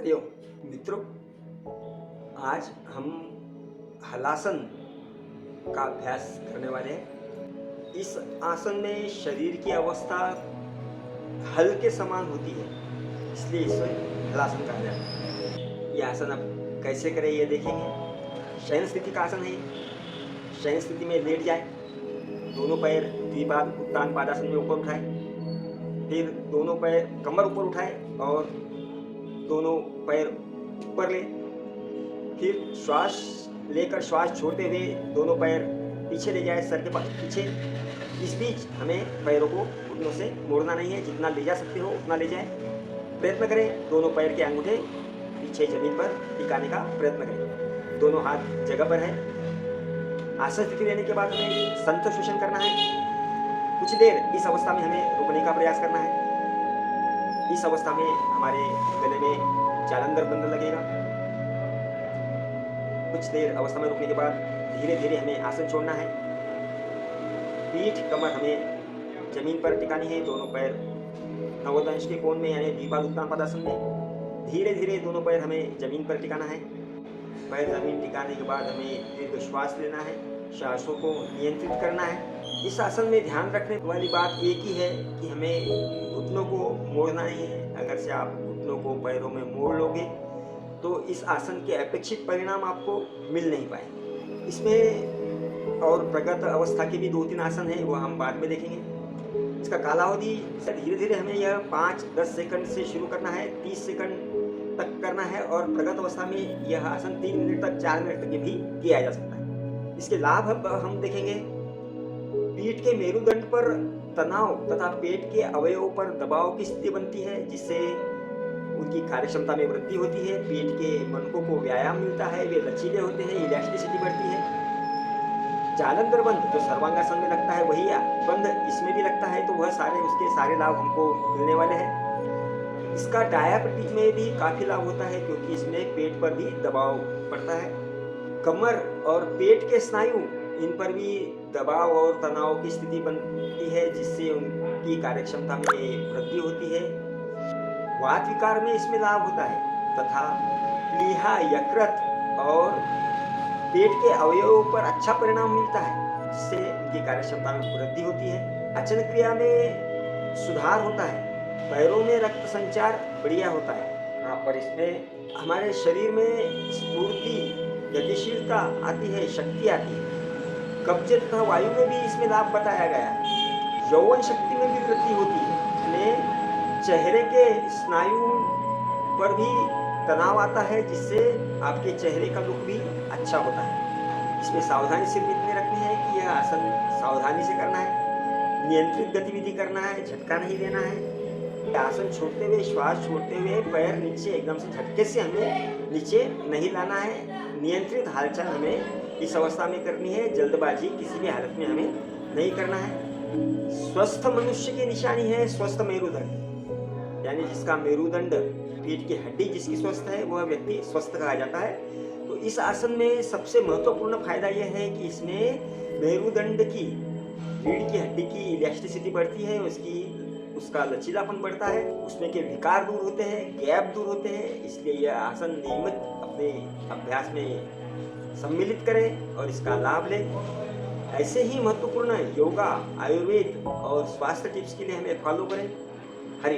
हरिओम मित्रों, आज हम हलासन का अभ्यास करने वाले हैं। इस आसन में शरीर की अवस्था हल के समान होती है, इसलिए इसे हलासन कहा जाता है। यह आसन अब कैसे करें ये देखेंगे। शयन स्थिति का आसन है। शयन स्थिति में लेट जाए, दोनों पैर द्विपाद उत्तान पादासन में ऊपर उठाए, फिर दोनों पैर कमर ऊपर उठाए और दोनों पैर ऊपर ले, फिर श्वास लेकर श्वास छोड़ते हुए दोनों पैर पीछे ले जाए, सर के पीछे। इस बीच हमें पैरों को घुटनों से मोड़ना नहीं है, जितना ले जा सकते हो उतना ले जाए। प्रयत्न करें दोनों पैर के अंगूठे पीछे जमीन पर टिकाने का प्रयत्न करें। दोनों हाथ जगह पर है। आसन स्थिति लेने के बाद हमें संत शोषण करना है। कुछ देर इस अवस्था में हमें रुकने का प्रयास करना है। इस अवस्था में हमारे गले में जालंधर बंध लगेगा। कुछ देर अवस्था में रुकने के बाद धीरे धीरे हमें आसन छोड़ना है। पीठ कमर हमें जमीन पर टिकानी है। दोनों पैर नवोदंश के कोण में यानी द्विपाद उत्तान पादासन में धीरे धीरे दोनों पैर हमें जमीन पर टिकाना है। पैर जमीन टिकाने के बाद हमें दीर्घ श्वास लेना है, श्वासों को नियंत्रित करना है। इस आसन में ध्यान रखने वाली बात एक ही है कि हमें घुटनों को मोड़ना नहीं है। अगर से आप घुटनों को पैरों में मोड़ लोगे तो इस आसन के अपेक्षित परिणाम आपको मिल नहीं पाएंगे। इसमें और प्रगत अवस्था के भी 2-3 आसन हैं, वो हम बाद में देखेंगे। इसका कालावधि धीरे धीरे हमें यह 5-10 सेकंड से शुरू करना है, 30 सेकंड तक करना है और प्रगत अवस्था में यह आसन 3 मिनट तक 4 मिनट तक भी किया जा सकता है। इसके लाभ हम देखेंगे। पीठ के मेरुदंड पर तनाव तथा पेट के अवयवों पर दबाव की स्थिति बनती है, जिससे उनकी कार्यक्षमता में वृद्धि होती है। पेट के मनकों को व्यायाम मिलता है, वे लचीले होते हैं, इलास्टिसिटी बढ़ती है। जालंधर बंध जो सर्वांगासन में लगता है वही बंध इसमें भी लगता है, तो वह उसके सारे लाभ हमको मिलने वाले हैं। इसका डायाबिटीज में भी काफी लाभ होता है, क्योंकि इसमें पेट पर भी दबाव पड़ता है। कमर और पेट के स्नायु इन पर भी दबाव और तनाव की स्थिति बनती है, जिससे उनकी कार्यक्षमता में वृद्धि होती है। वात विकार में इसमें लाभ होता है तथा प्लीहा, यकृत और पेट के अवयवों पर अच्छा परिणाम मिलता है, जिससे उनकी कार्यक्षमता में वृद्धि होती है। अचन क्रिया में सुधार होता है। पैरों में रक्त संचार बढ़िया होता है। यहाँ पर इसमें हमारे शरीर में स्फूर्ति, गतिशीलता आती है, शक्ति आती है। कब्ज तथा वायु में भी इसमें लाभ बताया गया है। यौवन शक्ति में भी वृद्धि होती है। इसमें चेहरे के स्नायु पर भी तनाव आता है, जिससे आपके चेहरे का लुक भी अच्छा होता है। इसमें सावधानी सिर्फ इतनी रखनी है कि यह आसन सावधानी से करना है, नियंत्रित गतिविधि करना है, झटका नहीं देना है। आसन छोड़ते हुए, श्वास छोड़ते हुए पैर नीचे एकदम से झटके से हमें नीचे नहीं लाना है। नियंत्रित हालचाल हमें इस अवस्था में करनी है। जल्दबाजी किसी भी हालत में हमें नहीं करना है। स्वस्थ मनुष्य की निशानी है स्वस्थ मेरुदंड, यानी जिसका मेरुदंड पीठ की हड्डी जिसकी स्वस्थ है वह व्यक्ति स्वस्थ कहा जाता है। तो इस आसन में सबसे महत्वपूर्ण फायदा यह है कि इसमें मेरुदंड की रीढ़ की हड्डी की इलास्टिसिटी बढ़ती है, उसका लचीलापन बढ़ता है, उसमें के विकार दूर होते हैं, गैप दूर होते हैं। इसलिए यह आसन नियमित अपने अभ्यास में सम्मिलित करें और इसका लाभ लें। ऐसे ही महत्वपूर्ण योगा, आयुर्वेद और स्वास्थ्य टिप्स के लिए हमें फॉलो करें। हरि